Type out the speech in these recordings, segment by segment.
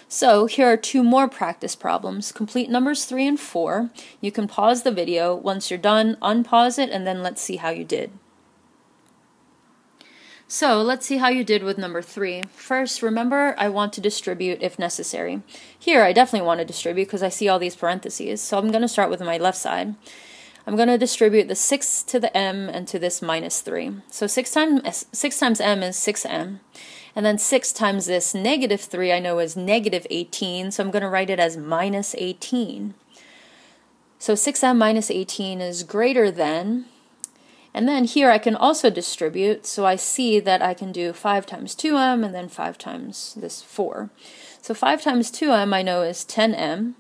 So here are two more practice problems. Complete numbers 3 and 4. You can pause the video. Once you're done, unpause it, and then let's see how you did. So let's see how you did with number 3. First, remember I want to distribute if necessary. Here I definitely want to distribute because I see all these parentheses. So I'm going to start with my left side. I'm going to distribute the 6 to the m and to this minus 3. So 6 times m is 6m. And then 6 times this negative 3 I know is negative 18, so I'm going to write it as minus 18. So 6m minus 18 is greater than, and then here I can also distribute, so I see that I can do 5 times 2m and then 5 times this 4. So 5 times 2m I know is 10m.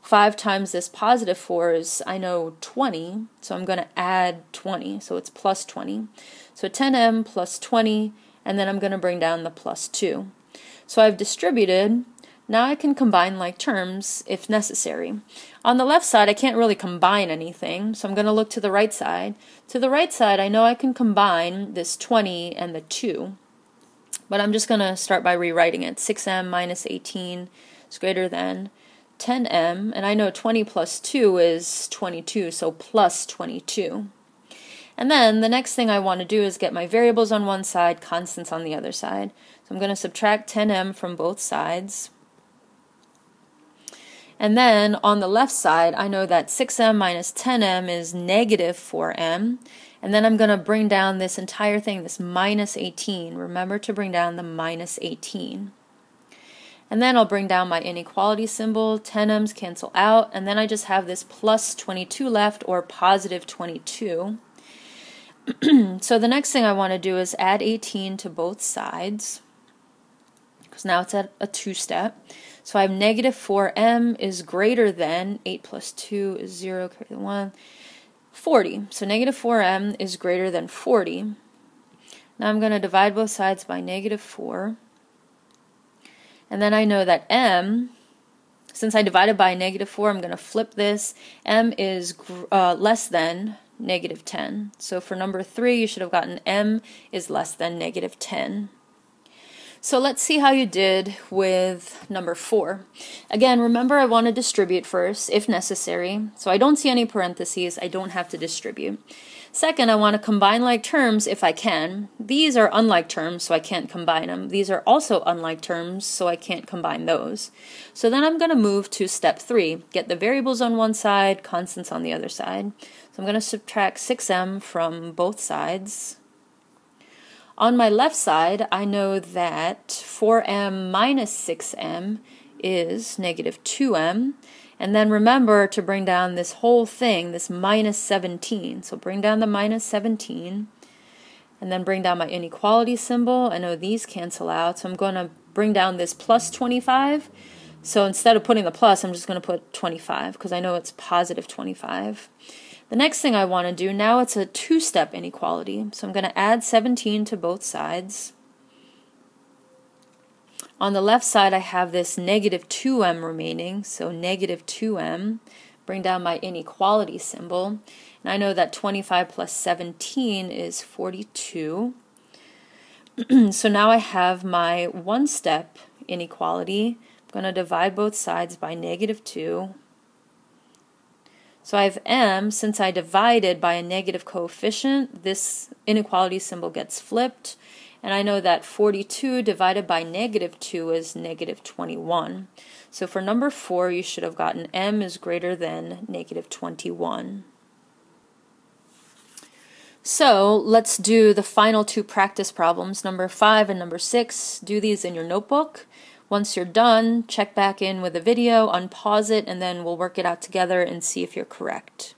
5 times this positive 4 is, I know, 20, so I'm going to add 20, so it's plus 20. So 10m plus 20, and then I'm going to bring down the plus 2. So I've distributed. Now I can combine like terms if necessary. On the left side I can't really combine anything, so I'm going to look to the right side. To the right side I know I can combine this 20 and the 2, but I'm just going to start by rewriting it. 6m minus 18 is greater than 10m, and I know 20 plus 2 is 22, so plus 22. And then the next thing I want to do is get my variables on one side, constants on the other side. So I'm going to subtract 10m from both sides. And then on the left side, I know that 6m minus 10m is negative 4m. And then I'm going to bring down this entire thing, this minus 18. Remember to bring down the minus 18. And then I'll bring down my inequality symbol. 10m's cancel out. And then I just have this plus 22 left, or positive 22. So the next thing I want to do is add 18 to both sides, because now it's at a 2-step. So I have negative 4m is greater than 8 plus 2 is 0, greater than 1, 40. So negative 4m is greater than 40. Now I'm going to divide both sides by negative 4. And then I know that m, since I divided by negative 4, I'm going to flip this. M is less than negative 10. So for number 3, you should have gotten m is less than negative 10. So let's see how you did with number 4. Again, remember I want to distribute first, if necessary. So I don't see any parentheses. I don't have to distribute. Second, I want to combine like terms if I can. These are unlike terms, so I can't combine them. These are also unlike terms, so I can't combine those. So then I'm going to move to step 3. Get the variables on one side, constants on the other side. So I'm going to subtract 6m from both sides. On my left side, I know that 4m minus 6m is negative 2m. And then remember to bring down this whole thing, this minus 17. So bring down the minus 17. And then bring down my inequality symbol. I know these cancel out, so I'm going to bring down this plus 25. So instead of putting the plus, I'm just going to put 25, because I know it's positive 25. The next thing I want to do, now it's a 2-step inequality. So I'm going to add 17 to both sides. On the left side, I have this negative 2m remaining, so negative 2m. Bring down my inequality symbol. And I know that 25 plus 17 is 42. So now I have my 1-step inequality. I'm going to divide both sides by negative 2. So I have m. Since I divided by a negative coefficient, this inequality symbol gets flipped. And I know that 42 divided by negative 2 is negative 21. So for number 4, you should have gotten m is greater than negative 21. So let's do the final 2 practice problems, number 5 and number 6. Do these in your notebook. Once you're done, check back in with the video, unpause it, and then we'll work it out together and see if you're correct.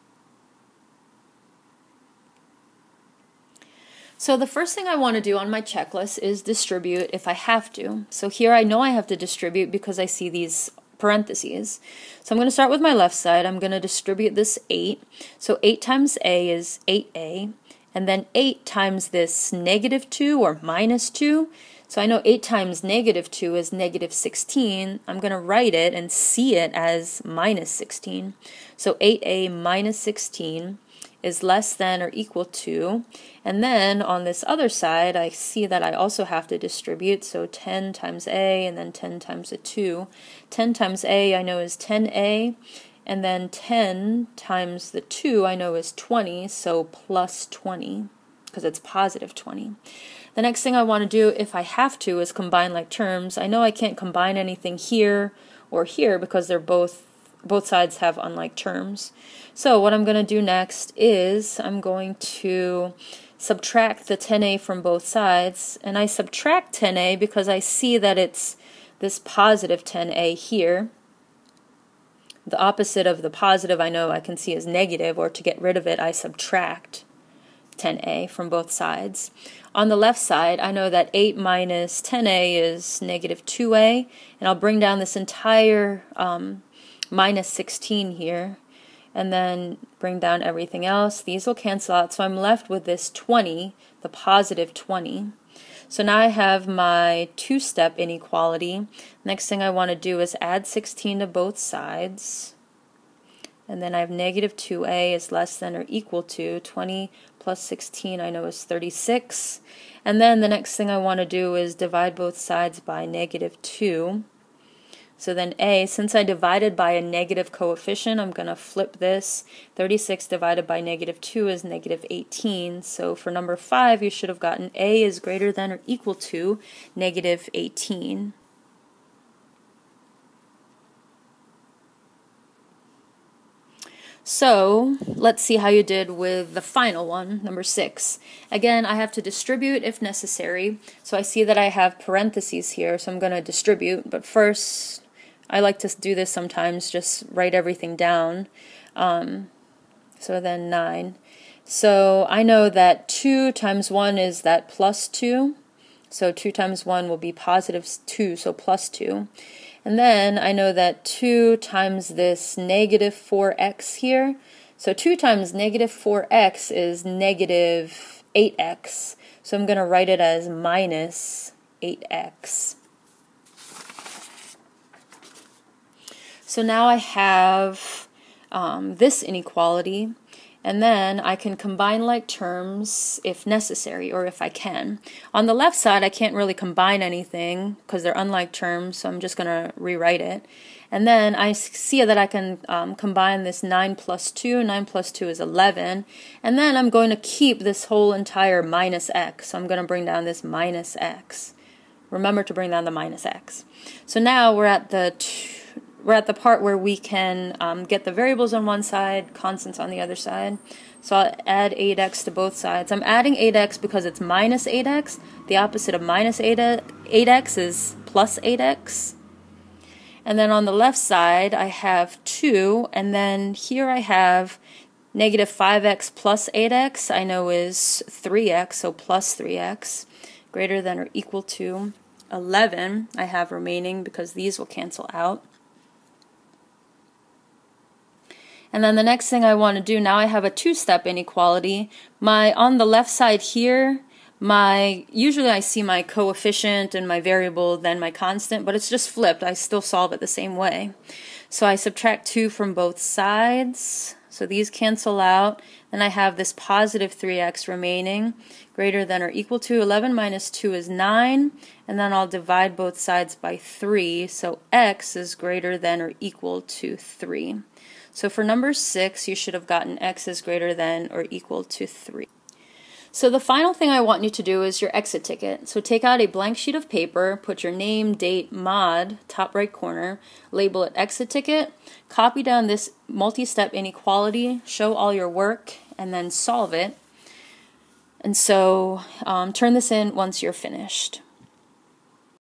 So the first thing I want to do on my checklist is distribute if I have to. So here I know I have to distribute because I see these parentheses. So I'm going to start with my left side. I'm going to distribute this 8. So 8 times a is 8a. And then 8 times this negative 2 or minus 2. So I know 8 times negative 2 is negative 16. I'm going to write it and see it as minus 16. So 8a minus 16 is less than or equal to, and then on this other side I see that I also have to distribute, so 10 times a and then 10 times a 2. 10 times a I know is 10a, and then 10 times the 2 I know is 20, so plus 20, because it's positive 20. The next thing I want to do, if I have to, is combine like terms. I know I can't combine anything here or here because they're both sides have unlike terms. So what I'm going to do next is I'm going to subtract the 10a from both sides, and I subtract 10a because I see that it's this positive 10a here. The opposite of the positive I know I can see is negative, or to get rid of it I subtract 10a from both sides. On the left side I know that 8 minus 10a is negative 2a, and I'll bring down this entire minus 16 here, and then bring down everything else. These will cancel out, so I'm left with this 20, the positive 20. So now I have my two-step inequality. Next thing I want to do is add 16 to both sides, and then I have negative 2a is less than or equal to 20 plus 16 I know is 36. And then the next thing I want to do is divide both sides by negative 2. So then a, since I divided by a negative coefficient, I'm going to flip this. 36 divided by negative 2 is negative 18. So for number 5, you should have gotten a is greater than or equal to negative 18. So let's see how you did with the final one, number 6. Again, I have to distribute if necessary. So I see that I have parentheses here, so I'm going to distribute. But first, I like to do this sometimes, just write everything down. So then 9. So I know that 2 times 1 is that plus 2. So 2 times 1 will be positive 2, so plus 2. And then I know that 2 times this negative 4x here. So 2 times negative 4x is negative 8x. So I'm going to write it as minus 8x. So now I have this inequality, and then I can combine like terms if necessary, or if I can. On the left side I can't really combine anything because they're unlike terms, so I'm just going to rewrite it. And then I see that I can combine this 9 plus 2. 9 plus 2 is 11. And then I'm going to keep this whole entire minus x. So I'm going to bring down this minus x. Remember to bring down the minus x. So now we're at the part where we can get the variables on one side, constants on the other side. So I'll add 8x to both sides. I'm adding 8x because it's minus 8x. The opposite of minus 8x is plus 8x. And then on the left side I have 2, and then here I have negative 5x plus 8x I know is 3x, so plus 3x, greater than or equal to 11 I have remaining because these will cancel out. And then the next thing I want to do, now I have a two-step inequality. On the left side here, usually I see my coefficient and my variable, then my constant, but it's just flipped. I still solve it the same way. So I subtract 2 from both sides, so these cancel out. Then I have this positive 3x remaining, greater than or equal to 11 minus 2 is 9, and then I'll divide both sides by 3, so x is greater than or equal to 3. So for number 6, you should have gotten x is greater than or equal to 3. So the final thing I want you to do is your exit ticket. So take out a blank sheet of paper, put your name, date, mod, top right corner, label it exit ticket, copy down this multi-step inequality, show all your work, and then solve it. And so turn this in once you're finished.